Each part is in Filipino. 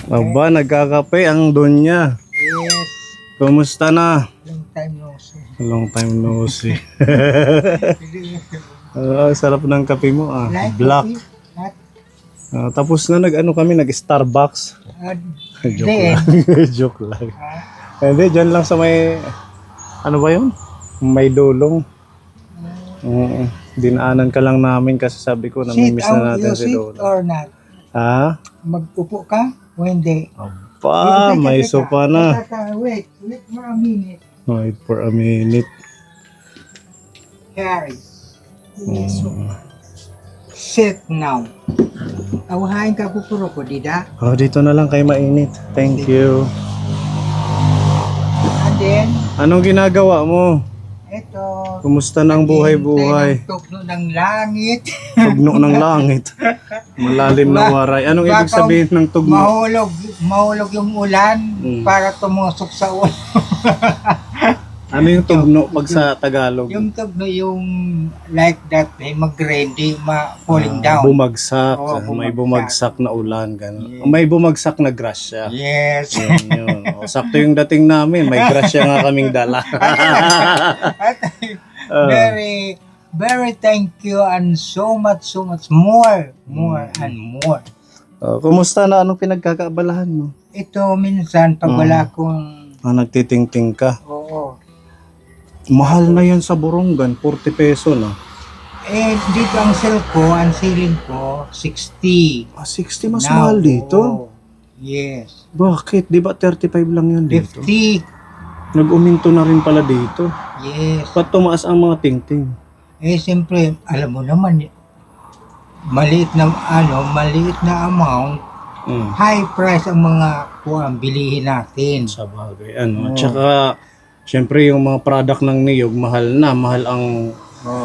Aba, nagkakape ang Donya. Yes. Kumusta na? Long time no see. Long time no see. Sarap ng kape mo Like Black. coffee? Not, Tapos na nag-Starbucks. Joke then, lang. Joke lang. Hindi, dyan lang sa may, ano ba yun? May dulong. Dinaanan ka lang namin kasi sabi ko, sit namimiss out, na natin you si sit Dulong. or not? Ha? Magpupo ka o hindi? Aba, may sopa na. Wait for a minute. Wait for a minute. Harry. Sit now. Awahain ka pupuro ko, dida. Dito na lang kay mainit. Thank you. And then, Anong ginagawa mo? ito. Kumusta na ang buhay-buhay? Tugno ng langit. Tugno ng langit. Malalim na waray. Anong ibig Baka sabihin ng tugno? Mahulog yung ulan para tumusok sa ulo. Ano yung tugno pag sa Tagalog? Yung tugno yung like that, mag-rain, di falling down. Bumagsak. Oo, May bumagsak. bumagsak na ulan. Ganun. Yeah. May bumagsak na grasya. Yes. Yun. Sakto yung dating namin. May grasya nga kaming dala. Very, very thank you and so much more and more. Kumusta na? Anong pinagkakaabalahan mo? Ito minsan pag wala kong, Nagtitingting ka. oo. Mahal na yan sa Borongan. 40 peso na. Eh, dito ang ceiling ko, 60. 60 mas Now, mahal dito. oo. Yes. Bakit? Di ba 35 lang yan dito? 50. Nag-uminto na rin pala dito. Yes. Ba't tumaas ang mga tingting? Eh, siyempre, alam mo naman, maliit na amount, high price ang mga bilihin natin. Sa bagay. Tsaka, syempre yung mga product ng niyog, mahal na. Mahal ang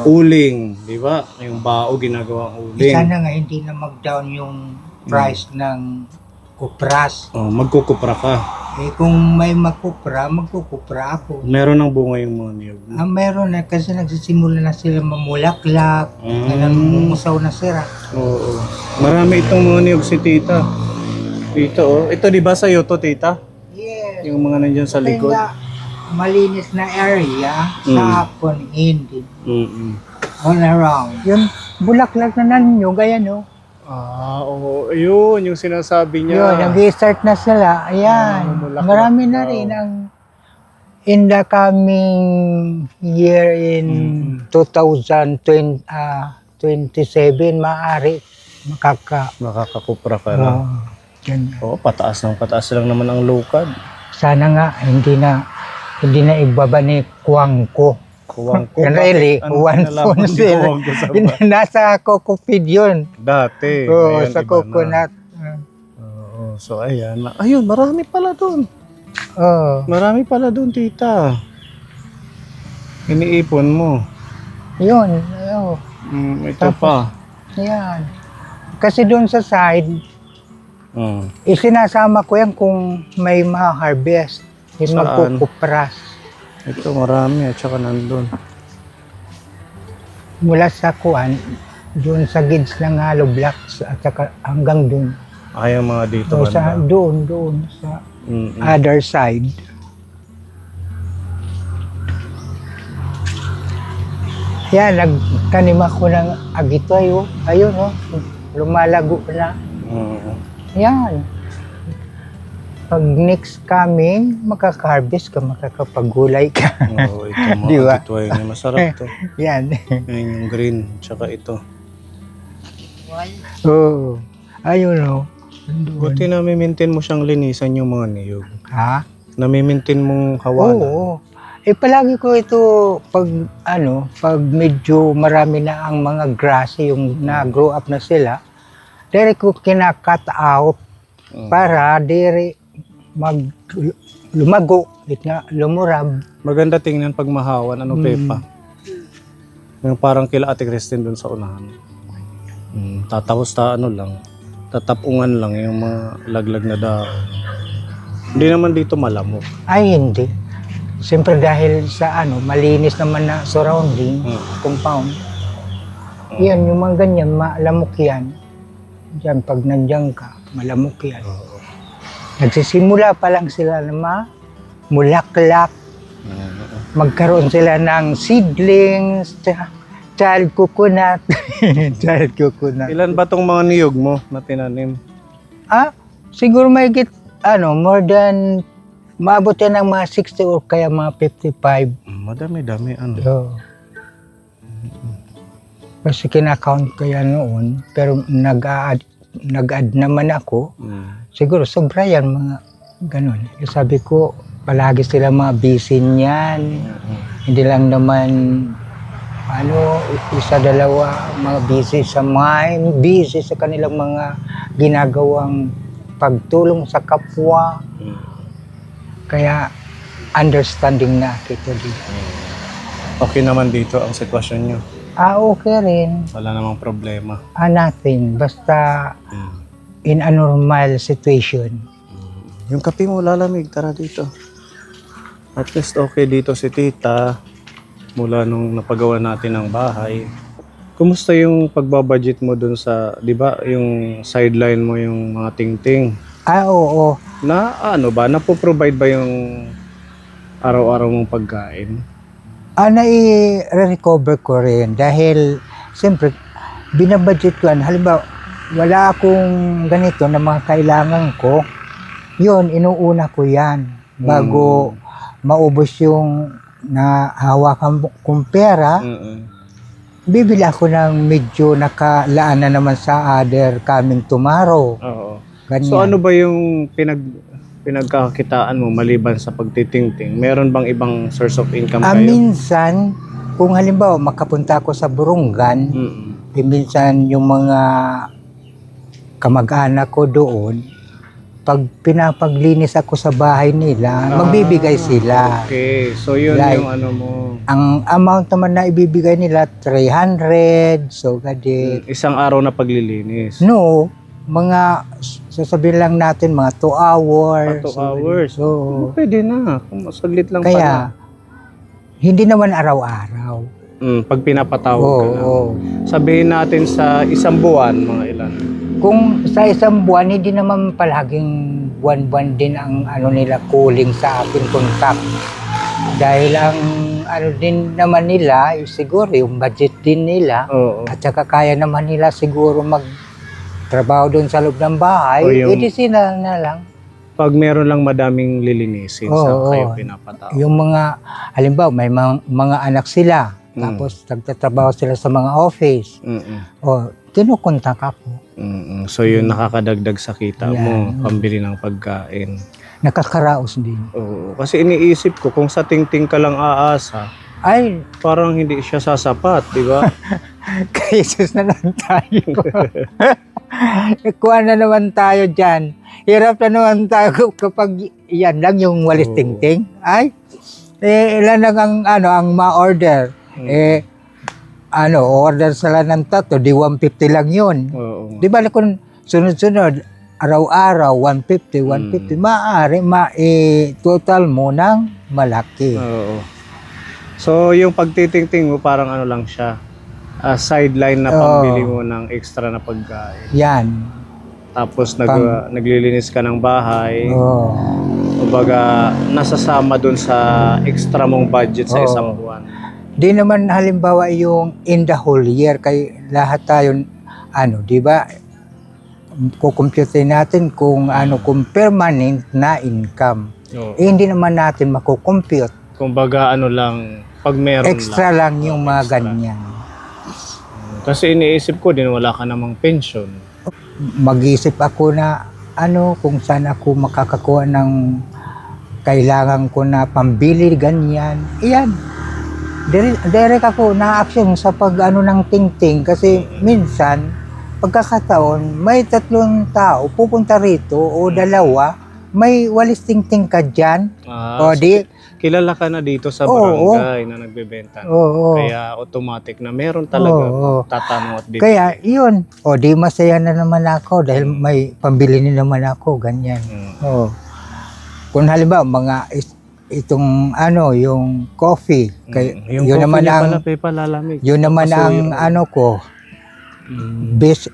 uling. Di ba? Yung bao, ginagawang uling. Sana nga hindi na mag-down yung price ng kupras. Magkukupra ka. Eh, kung may magkupra ako. Meron ng bunga yung mga niyog. Meron na kasi nagsisimula na sila mamulaklak, namumusaw na sila. Oo. Marami itong mga niyog si tita. Dito, Ito di ba sa'yo to, tita? Yes. Yung mga nandyan sa likod. Kaya malinis na area, sa hapon, hindi. All around. Yung bulaklak na nanyog, ayan o. Oo. Yun, yung sinasabi niya. Yun, nag-start na sila. Ayan. Bulaklak Marami na daw. rin ang in the coming year in 2027, maaari Makakakupra ka na. ganyan. Pataas lang naman ang lukad. Sana nga hindi na ibaba ni Kuwangko. Kuwangko. Really, one phone sila. Nasa Cocopid yun. Dati. Oo, Ngayon, sa iba na. coconut. So, ayan. Ayun, marami pala doon. Marami pala doon, tita. Iniipon mo. Yun. Ito pa. Yan. Kasi doon sa side, isinasama ko yan kung may ma-harvest. Yung Saan? magkukupras. Ito, marami. At saka nandun. Mula sa kuwan, doon sa gids ng hollow blocks at saka hanggang doon. Yung mga dito. So, sa banda. doon sa other side. Yan, nagtanim ako ng agitoy. Ayun, lumalago na. Yan. Pag next coming, makaka-harvest ka, makakapagulay ka. Oo, ito mga Di ba? agitway. Masarap to. Yan. Yan yung green. Tsaka ito. Oo. Ayun, Buti na maintain mo siyang linisan yung mga niyog. Ha? Nami-maintain mong hawalan. Oo. Eh, palagi ko ito, pag medyo marami na ang mga grass, yung na-grow up na sila, dire ko kina-cut out para dire lumago, lumurab. Maganda tingnan pag mahawan. Pepa? Yung parang kila Ate Christine dun sa unahan. Tatapos tatapungan lang yung mga laglag na dahon. Hindi naman dito malamok. Ay, hindi. Siyempre dahil sa malinis naman na surrounding, compound. Yan, yung mga ganyan, malamok yan. Diyan, pag nandiyan ka, malamok yan. Nagsisimula pa lang sila na mulaklak. Magkaroon sila ng seedlings, child coconut. Child coconut. Ilan ba tong mga niyog mo na tinanim? Siguro may more than, maabot yan ng mga 60 or kaya mga 55. Madami-dami, ano. So, kasi kinakount ko yan noon, pero nag-add naman ako. Siguro sobra yan, mga ganun. Sabi ko, palagi sila mga busy niyan. Hindi lang naman, isa, dalawa, mga busy sa mind, busy sa kanilang mga ginagawang pagtulong sa kapwa. Kaya, understanding na kita dito. Okay naman dito ang sitwasyon nyo. Okay rin. Wala namang problema. Nothing. Basta in a normal situation. Yung kape mo lalamig, tara dito. At least okay dito si tita mula nung napagawa natin ng bahay. Kumusta yung pagbabudget mo dun sa, di ba, yung sideline mo, yung mga tingting? Oo. Na ano ba, napoprovide ba yung araw-araw mong pagkain? I-recover ko rin dahil siyempre binabudget ko yan. Halimbawa, wala akong ganito na mga kailangan ko. Yun, inuuna ko yan bago maubos yung nahawakan kong pera. Bibili ako ng medyo nakalaan na naman sa other coming tomorrow. Oo. Ganyan. So ano ba yung pinagkakakitaan mo maliban sa pagtitingting? Meron bang ibang source of income kayo? Minsan, kung halimbawa makapunta ako sa Burungan, minsan yung mga kamag-anak ko doon, pag pinapaglinis ako sa bahay nila, magbibigay sila. Okay, so yun Like, yung ano mo. Ang amount naman na ibibigay nila, 300, so gadi. Isang araw na paglilinis. No, mga, sasabihin lang natin, mga 2 hours. 2 hours. So, pwede na. Kung saglit lang kaya, hindi naman araw-araw. pag pinapatawag ka na. Oo. Sabihin natin sa isang buwan, mga ilan? Kung sa isang buwan, hindi naman palaging buwan-buwan din ang nila calling sa akin contact. Dahil ang din naman nila, siguro yung budget din nila. Oo. At saka kaya naman nila siguro magtrabaho doon sa loob ng bahay. Edi sila na lang. Pag meron lang madaming lilinisin, sa kayo pinapatawag. Yung mga, halimbawa may mga anak sila. Tapos nagtatrabaho sila sa mga office. Kinukontak ako. So yun, nakakadagdag sa kita mo, pambili ng pagkain. Nakakaraos din. Oo, kasi iniisip ko, kung sa tingting ka lang aasa, Ay, parang hindi siya sasapat, di ba? kay Jesus na lang tayo. Kuha na naman tayo dyan. Hirap na naman tayo kapag yan lang yung walis tingting. Ay, ilan lang ang ma-order. Order sila ng 3, di 150 lang yun. Di ba kung sunod-sunod, araw-araw, 150, maaari total mo ng malaki. Oo. So, yung pagtitingting mo, parang ano lang siya, sideline na pambili mo ng extra na pagkain. Yan. Tapos naglilinis ka ng bahay. Oo. Kumbaga, nasasama dun sa extra mong budget sa isang buwan. Di naman halimbawa yung in the whole year, kay lahat tayo, di ba, kukumpute natin kung kung permanent na income. Hindi naman natin makukompute. Kumbaga lang, pag meron extra lang yung mga ganyan. Kasi iniisip ko din, wala ka namang pension. Mag-isip ako na kung saan ako makakakuha ng kailangan ko na pambili, ganyan. Iyan. Direct ako na-action sa ng tingting kasi minsan, pagkakataon, may 3 tao pupunta rito o 2, may walis tingting ka dyan. O di, kilala ka na dito sa barangay na nagbebenta. Kaya automatic na meron talaga tatanong at bibili. Kaya yun, di masaya na naman ako dahil may pambili na naman ako, ganyan. Kung halimbawa, itong yung coffee, yung yun coffee naman niya ang palalamig. yun naman ang ko best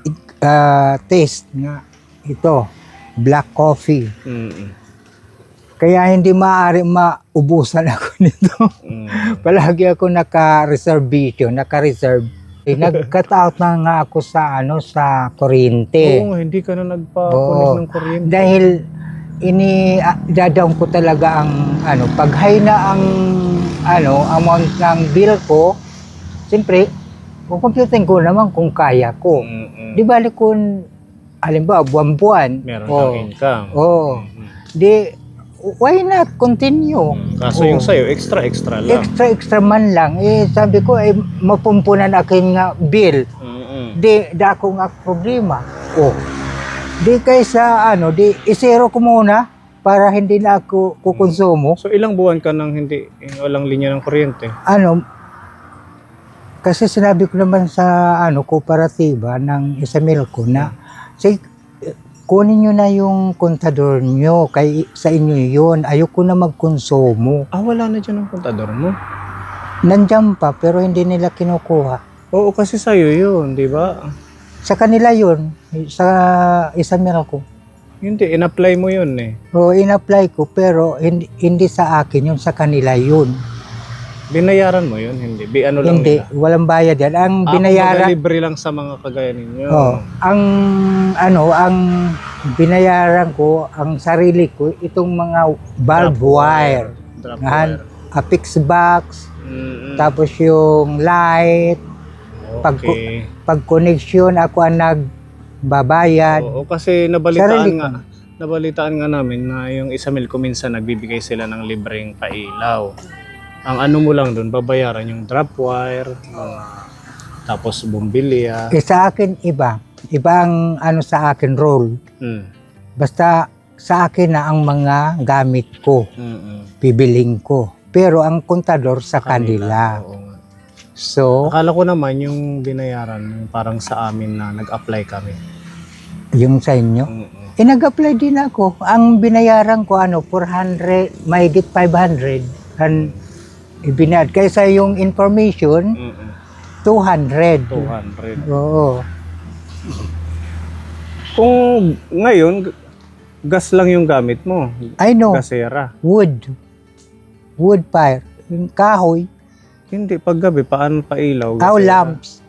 taste nga ito. black coffee. Mm. Kaya hindi maaari maubusan ako nito. Mm. Palagi ako naka-reserve. Nagkataot na nga ako sa sa kuryente. Oo, hindi ka na nagpa-connect Oo. ng kuryente. Dahil dadaan ko talaga ang pag high na ang amount ng bill ko, siyempre, kukumputin ko naman kung kaya ko. Mm-mm. Di bali kung, halimbawa, buwan-buwan. Meron Oh. kang income. Oo. Mm. Di, why not continue? Kaso yung Oo. sa'yo, extra lang. Extra man lang. Sabi ko, mapumpunan akin nga bill. Mm-mm. Di ako nga problema. Di kaysa isero ko muna para hindi na ako kukonsumo. So ilang buwan ka nang hindi, walang linya ng kuryente? Kasi sinabi ko naman sa kooperatiba ng Isamilco na kunin nyo na yung kontador nyo, sa inyo yun, ayoko na magkonsumo. Wala na dyan ang kontador mo. Nandiyan pa pero hindi nila kinukuha. Oo, kasi sa'yo yun, di ba? Sa kanila yun, sa Isamilco. Hindi, in-apply mo yun eh. In-apply ko pero hindi sa akin, yung sa kanila yun. Binayaran mo yun, hindi? Ano lang Hindi, nila? walang bayad yan. Ang Kumbaga binayaran, libre lang sa mga kagaya ninyo. ang binayaran ko, ang sarili ko, itong mga bulb wire, Drop Yan. wire. a fix box, Mm-mm. tapos yung light, Okay. pag connection ako ang nagbabayad. Oo, kasi Sarili nabalitaan nga namin na yung Isamilco minsan nagbibigay sila ng libreng pailaw. Ang ano mo lang doon, babayaran yung drop wire, tapos bumbilya. Sa akin iba ang sa akin role. Mm. Basta sa akin na ang mga gamit ko, Mm-mm. bibiling ko. Pero ang kontador sa kanila. Oo nga. So, Akala ko naman yung binayaran, yung parang sa amin na nag-apply kami. yung sa inyo. Mm-mm. Nag-apply din ako. Ang binayaran ko 400, mahigit 500 ang ibinayad. Kaysa yung information, Mm-mm. 200. 200. Oo. Kung ngayon, gas lang yung gamit mo. I know. Gasera. Wood fire. Yung kahoy. Hindi, paggabi, paano pa ilaw? Lamps.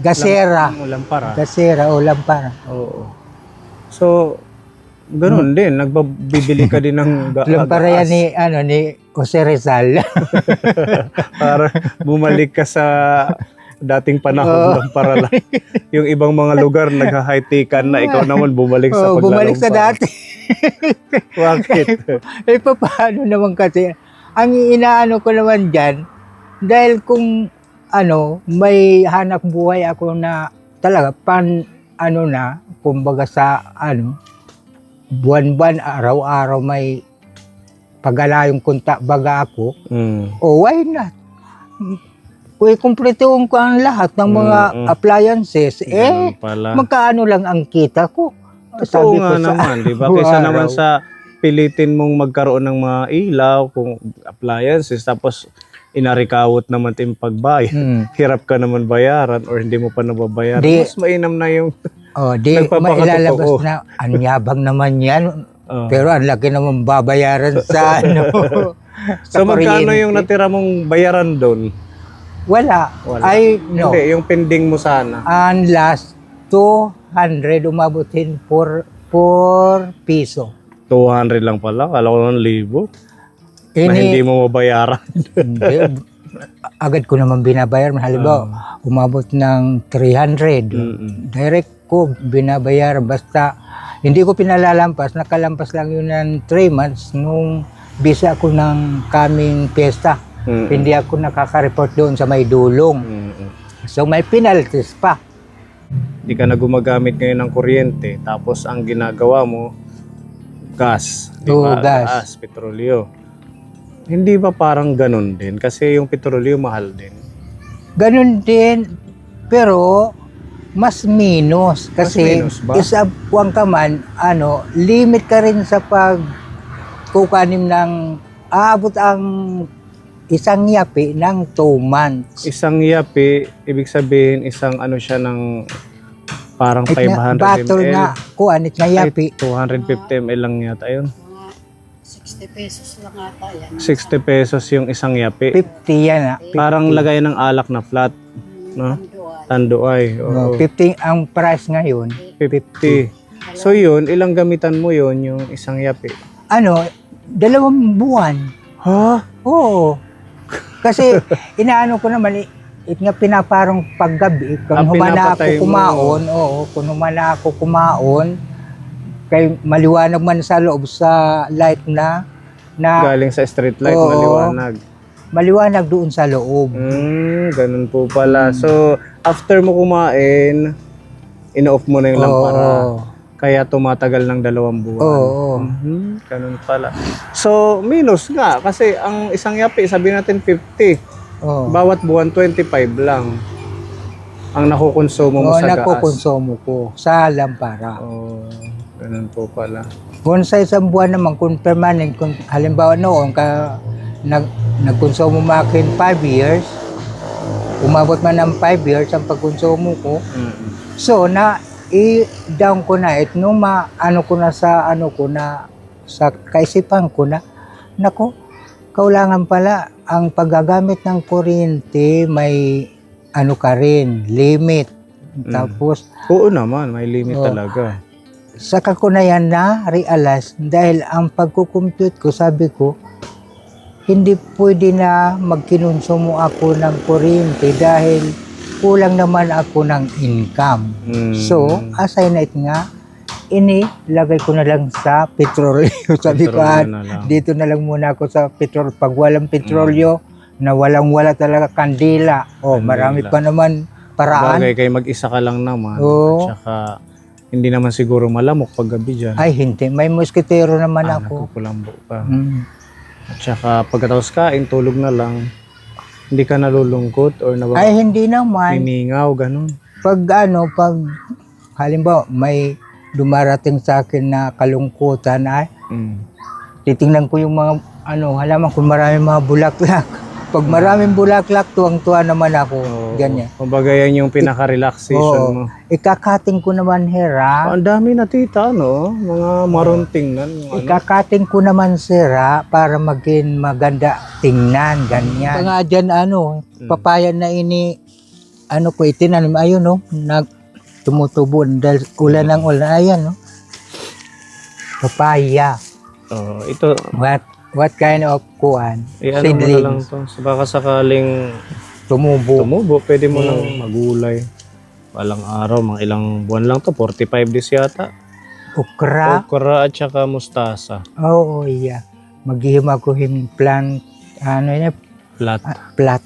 Gasera. Lampara. Gasera o lampara. Oo. So, ganun din. Nagbibili ka din ng Lampara yan ni Jose Rizal. para bumalik ka sa dating panahon lampara lang. Yung ibang mga lugar nagha-high-tekan na, ikaw naman bumalik sa paglalampa. Bumalik sa dati. Bakit? Paano naman kasi? Ang inaano ko naman dyan, dahil kung may hanap buhay ako na talaga kumbaga sa buwan-buwan, araw-araw may pagalayong kunta baga ako, why not? Kung kumpletuhin ko ang lahat ng mga appliances, Ganun pala. magkaano lang ang kita ko. Totoo nga naman, di ba? Kaysa araw. naman sa pilitin mong magkaroon ng mga ilaw, kung appliances, tapos inarikawot naman yung pagbayad. Hirap ka naman bayaran or hindi mo pa nababayaran. Mas mainam na yung mailalabas na, anyabang naman yan. Pero ang laki naman babayaran sa So magkano yung natira mong bayaran doon? Wala. No. Hindi, yung pending mo sana. Ang last, 200 umabutin for piso. 200 lang pala, kala ko ng 1,000. Na hindi mo mabayaran. Agad ko naman binabayar. Halimbawa, umabot ng 300. Direct ko binabayar. Basta hindi ko pinalalampas. Nakalampas lang yun ng 3 months nung bisa ako ng kaming piyesta. Hindi ako nakaka-report doon sa may dulong. So may penalties pa. Hindi ka na gumagamit ngayon ng kuryente. Tapos ang ginagawa mo, gas. Gas, petrolyo. Hindi ba parang ganun din? Kasi yung petrolyo mahal din. Ganun din, pero mas minus. Kasi Mas minus ba? isa buwan ka man, limit ka rin sa kukanim ng aabot ang isang yapi ng 2 months. Isang yapi, ibig sabihin isang siya ng Parang 500 Battle ml. nga, kuan, it nga Ay, yapi. 250 ml lang yata yun. Mga 60 pesos lang ata yan. 60 pesos yung isang yapi. 50 yan ah. Parang lagay ng alak na flat. No? Tanduan. Tanduay. Oo. 50 ang price ngayon. 50. So yun, ilang gamitan mo yun, yung isang yapi? Ano, 2 buwan. Ha? Oo. Kasi inaano ko naman, it nga pinaparang paggabi, Ah, kung humana pinapatay ako mo. kumaon, oo, kung humana ako kumaon, kay maliwanag man sa loob sa light na Galing sa street light, Oo. maliwanag. maliwanag doon sa loob. Ganun po pala. So, after mo kumain, ina-off mo na yung lampara. Oo. Kaya tumatagal ng 2 buwan. Oo. Ganun pala. So, minus nga. Kasi ang isang yapi, sabihin natin 50. Oo. Bawat buwan, 25 lang. Ang nakukonsumo mo Oo, sa gaas. nakukonsumo ko sa lampara. Oh, ganun po pala. Kung sa isang buwan naman, kung permanent, kung halimbawa noon, nagkonsumo mo akin 5 years, umabot man ng 5 years ang pagkonsumo ko, so i-down ko na it nung maano ko na sa sa kaisipan ko na nako, kaulangan pala ang paggagamit ng kuryente may ano ka rin, limit. Tapos Oo naman, may limit Oo. talaga. saka ko na yan na realize dahil ang pagkukompute ko, sabi ko, hindi pwede na magkinonsumo ako ng kuryente dahil kulang naman ako ng income. So, assign na it nga, inilagay ko na lang sa petrolyo. Sabi ko, Petrolyo na lang. dito na lang muna ako sa petrol. Pag walang petrolyo, na walang-wala talaga kandila. O, Kandila. marami pa naman paraan. Bagay, kay mag-isa ka lang naman. Oo. At saka, hindi naman siguro malamok pag gabi dyan. Ay, hindi. May musketero naman ako. Nagkukulambo pa. Mm. At saka, pagkatapos kain, tulog na lang. Hindi ka nalulungkot or Ay, hindi naman. niningaw, ganun. Pag halimbawa, may dumarating sa akin na kalungkutan, ay, titingnan ko yung mga, halaman kung maraming mga bulaklak. Pag maraming bulaklak, tuwang-tuwa naman ako. Ganyan. Kumbaga yan yung pinaka-relaxation mo. Ikakating ko naman, Hera. Ang dami na tita, no? Mga maroon tingnan. Yung Ikakating ko naman, Sira, para maging maganda tingnan. Ganyan. Nga dyan, papaya na ko itinanim. Ayun, no? Tumutubo dahil ulan ng ulan. Ayan, no? Papaya. Ito, What kind of kuan? ano mo na lang to. So baka sakaling Tumubo. tumubo, pwede mo nang magulay. Walang araw, mga ilang buwan lang to. 45 days yata. Okra. Okra at saka mustasa. Oo, iya. Maghihim ako plant, Flat. plat.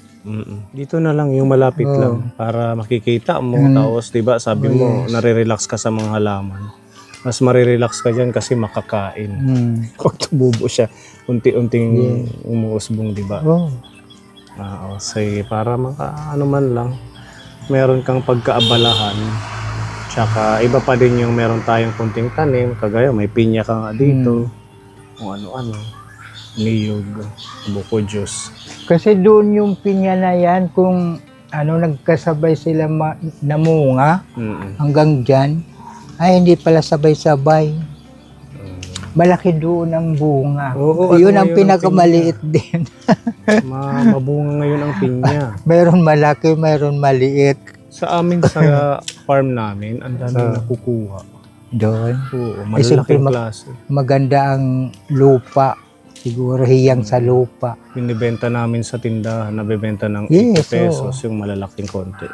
Dito na lang, yung malapit Oo. lang. Para makikita mo. Tapos, diba, sabi mo, nare-relax ka sa mga halaman. Mas marirelax ka dyan kasi makakain. Pag tumubo siya, unti-unting umuusbong, diba? Oh. Sige, para man lang, meron kang pagkaabalahan. Tsaka iba pa din yung meron tayong kunting tanim, kagaya may pinya ka nga dito. Kung ano-ano. Niyog, buko juice. Kasi doon yung pinya na yan, kung nagkasabay sila namunga hanggang dyan, ay hindi pala sabay-sabay. Malaki doon ang bunga. Oo, yun ano ang yun ang pinakamaliit din. Mabunga ngayon ang pinya. Mayroon malaki, mayroon maliit. Sa amin, sa farm namin, ang dami nakukuha. Doon. Oo, siyempre, malalaking klase. Maganda ang lupa. Siguro hiyang sa lupa. Binibenta namin sa tindahan, nabibenta ng 80 Yes, pesos oo. yung malalaking konti.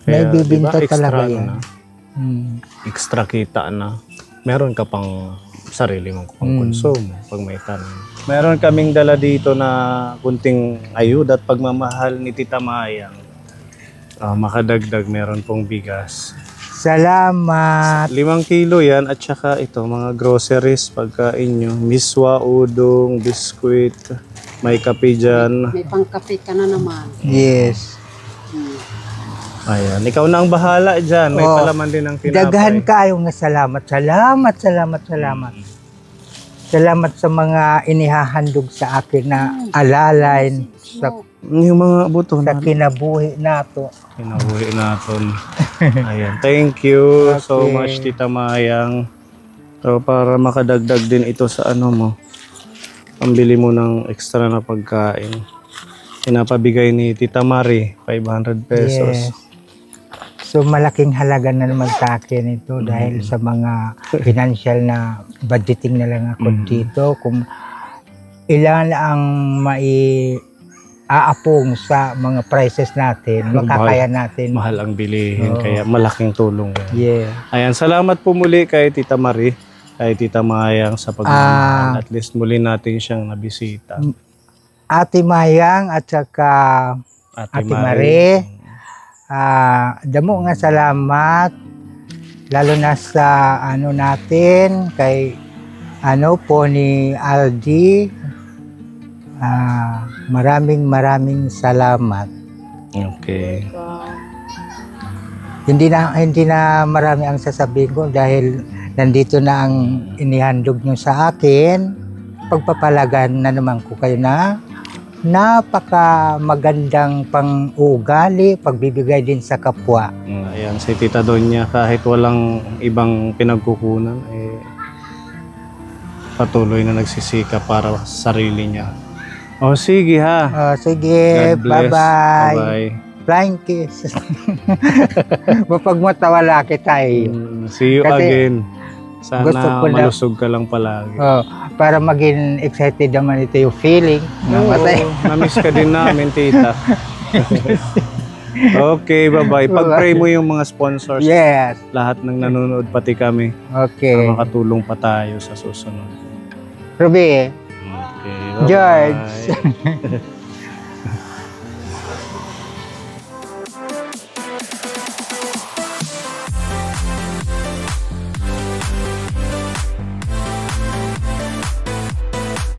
Naibibinta talaga extra yan. na, extra kita na. Meron ka pang sarili mong konsumo pag may tanim. Meron kaming dala dito na kunting ayuda at pagmamahal ni Tita Mayang. Makadagdag, meron pong bigas. Salamat. 5 kilo yan at saka ito, mga groceries, pagkain nyo. Miswa, udong, biskuit, may kape dyan. May pangkape ka na naman. Yes. Ayan, ikaw na ang bahala dyan. May Oh, palaman din ng tinapay. Daghan kayo nga salamat. Salamat. Salamat sa mga inihahandog sa akin na alalay sa Yung mga buto sa na kinabuhi nato. kinabuhi natin. Ayan. Thank you so Okay. much, Tita Mayang. So, para makadagdag din ito sa ano mo, pambili mo ng extra na pagkain. Pinapabigay ni Tita Mari, 500 pesos. Yes. So malaking halaga na naman sa akin ito dahil sa mga financial na budgeting na lang ako dito. Kung ilan ang aapong sa mga prices natin, makakaya natin. Mahal ang bilihin, Oo. kaya malaking tulong yan. Yeah. Ayan, salamat po muli kay Tita Mari, kay Tita Mayang sa pagmamahal. At least muli natin siyang nabisita. Ate Mayang at saka Ate Mari, damo nga salamat lalo na sa ano natin kay ano po ni Aldi. Maraming salamat. Okay. Hindi na marami ang sasabihin ko dahil nandito na ang inihandog nyo sa akin. Pagpapalagan na naman ko kayo na napaka magandang pang-ugali, pagbibigay din sa kapwa. Ayan, si Tita Donya, kahit walang ibang pinagkukunan, patuloy na nagsisikap para sa sarili niya. O sige ha. Sige, God bless. bye-bye. Bye-bye. Flying kiss. Mapagmatawala kita eh. See you Kasi again. Sana gusto ko na- malusog ka lang palagi. Para maging excited naman ito yung feeling. Na-miss ka din namin, Tita. Okay, bye-bye. Pag-pray mo yung mga sponsors. Yes. Lahat ng nanonood, pati kami. Okay. Para makatulong pa tayo sa susunod. Ruby, Okay, George.